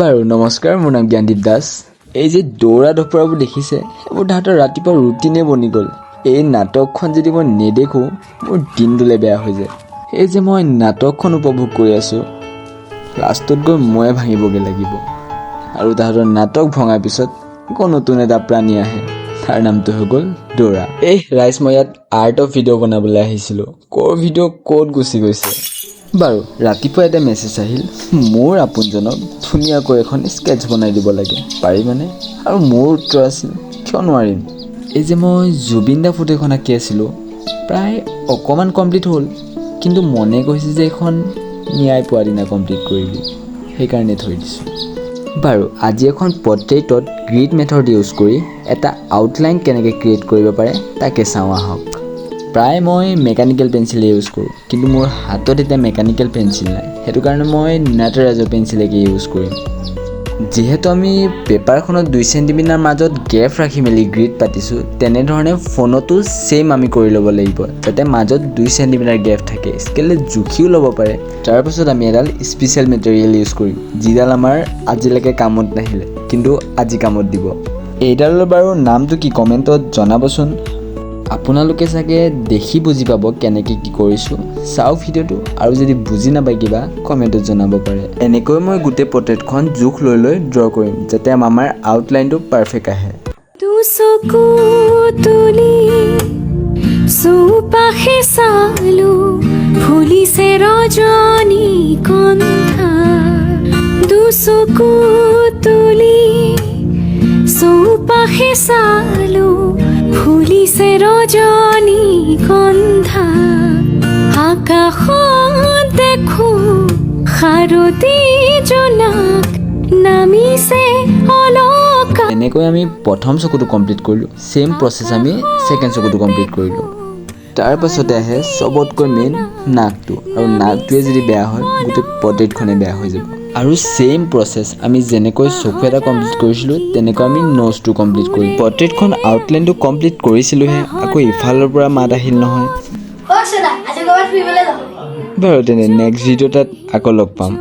বাৰু নমস্কাৰ, মোৰ নাম জ্ঞানদীপ দাস। এই যে দৌৰা ধপৰাবোৰ দেখিছে, এইবোৰ তাহাঁতৰ ৰাতিপুৱা ৰুটিনে বনি গ'ল। এই নাটকখন যদি মই নেদেখোঁ মোৰ দিনটোলৈ বেয়া হৈ যায়। এই যে মই নাটকখন উপভোগ কৰি আছোঁ, লাষ্টত গৈ ময়ে ভাঙিবগৈ লাগিব। আৰু তাহাঁতৰ নাটক ভঙাৰ পিছত আকৌ নতুন এটা প্ৰাণী আহে, তাৰ নামটো হৈ গ'ল দৌৰা। ৰাইজ, মই ইয়াত আৰ্ট অফ ভিডিঅ' বনাবলৈ আহিছিলোঁ, ক'ৰ ভিডিঅ' ক'ত গুচি গৈছে। বাৰু ৰাতিপুৱা এটা মেছেজ আহিল, মোৰ আপোনজনক ধুনীয়াকৈ এখন স্কেটছ বনাই দিব লাগে, পাৰিবানে? আৰু মোৰ উত্তৰ আছিল, কিয় নোৱাৰিম। এই যে মই জুবিন দা ফটো এখন আঁকি আছিলোঁ, প্ৰায় অকণমান কমপ্লিট হ'ল, কিন্তু মনে কৈছে যে এখন ন্যায় পোৱা দিনা কমপ্লিট কৰিবি, সেইকাৰণে থৈ দিছোঁ। বাৰু আজি এখন পৰ্ট্ৰেইটত গ্ৰীড মেথড ইউজ কৰি এটা আউটলাইন কেনেকৈ ক্ৰিয়েট কৰিব পাৰে তাকে চাওঁ আহক। প্ৰায় মই মেকানিকেল পেঞ্চিলে ইউজ কৰোঁ, কিন্তু মোৰ হাতত এতিয়া মেকানিকেল পেঞ্চিল নাই, সেইটো কাৰণে মই নাটাৰাজৰ পেঞ্চিলেকে ইউজ কৰিম। যিহেতু আমি পেপাৰখনত 2 চেণ্টিমিটাৰ মাজত গেপ ৰাখি মেলি গ্ৰীড পাতিছোঁ, তেনেধৰণে ফোনতো ছেইম আমি কৰি ল'ব লাগিব, যাতে মাজত 2 চেণ্টিমিটাৰ গেপ থাকে। স্কেলে জুখিও ল'ব পাৰে। তাৰপাছত আমি এডাল স্পেচিয়েল মেটেৰিয়েল ইউজ কৰিম, যিডাল আমাৰ আজিলৈকে কামত নাহিলে, কিন্তু আজি কামত দিব। এইডালৰ বাৰু নামটো কি কমেণ্টত জনাবচোন। আপোনালোকে চাগে দেখি বুজি পাব কেনেকৈ কি কৰিছোঁ। চাওক ভিডিঅ'টো, আৰু যদি বুজি নাপায় কিবা কমেণ্টত জনাব পাৰে। এনেকৈ মই গোটেই পৰ্ট্ৰেইটখন জোখ লৈ লৈ ড্ৰ কৰিম, যাতে আমাৰ আউটলাইনটো পাৰফেক্ট আহে। চকু তুলি চৌপাশে চালো, ফুলিছে ৰজনী কণ্ঠা। দুচকু তুলি চৌপাশে চালো, ফুলিছে ৰজনী কণ্ঠা। আকাশত দেখো শাৰদী জোনাক, নামিছে অলকা। এনেকৈ আমি প্ৰথম চকুটো কমপ্লিট কৰিলোঁ, ছেইম প্ৰচেছ আমি ছেকেণ্ড চকুটো কমপ্লিট কৰিলোঁ। তাৰপাছতে আহে চবতকৈ মেইন নাকটো, আৰু নাকটোৱে যদি বেয়া হয় গোটেই পৰ্ট্ৰেইটখনে বেয়া হৈ যাব। আৰু ছেইম প্ৰচেছ আমি যেনেকৈ চকু এটা কমপ্লিট কৰিছিলোঁ, তেনেকৈ আমি ন'জটো কমপ্লিট কৰিম। পৰ্ট্ৰেইটখন আউটলাইনটো কমপ্লিট কৰিছিলোঁহে, আকৌ ইফালৰ পৰা মাত আহিল নহয়। বাৰু তেনে নেক্সট ভিডিঅ'টাত আকৌ লগ পাম।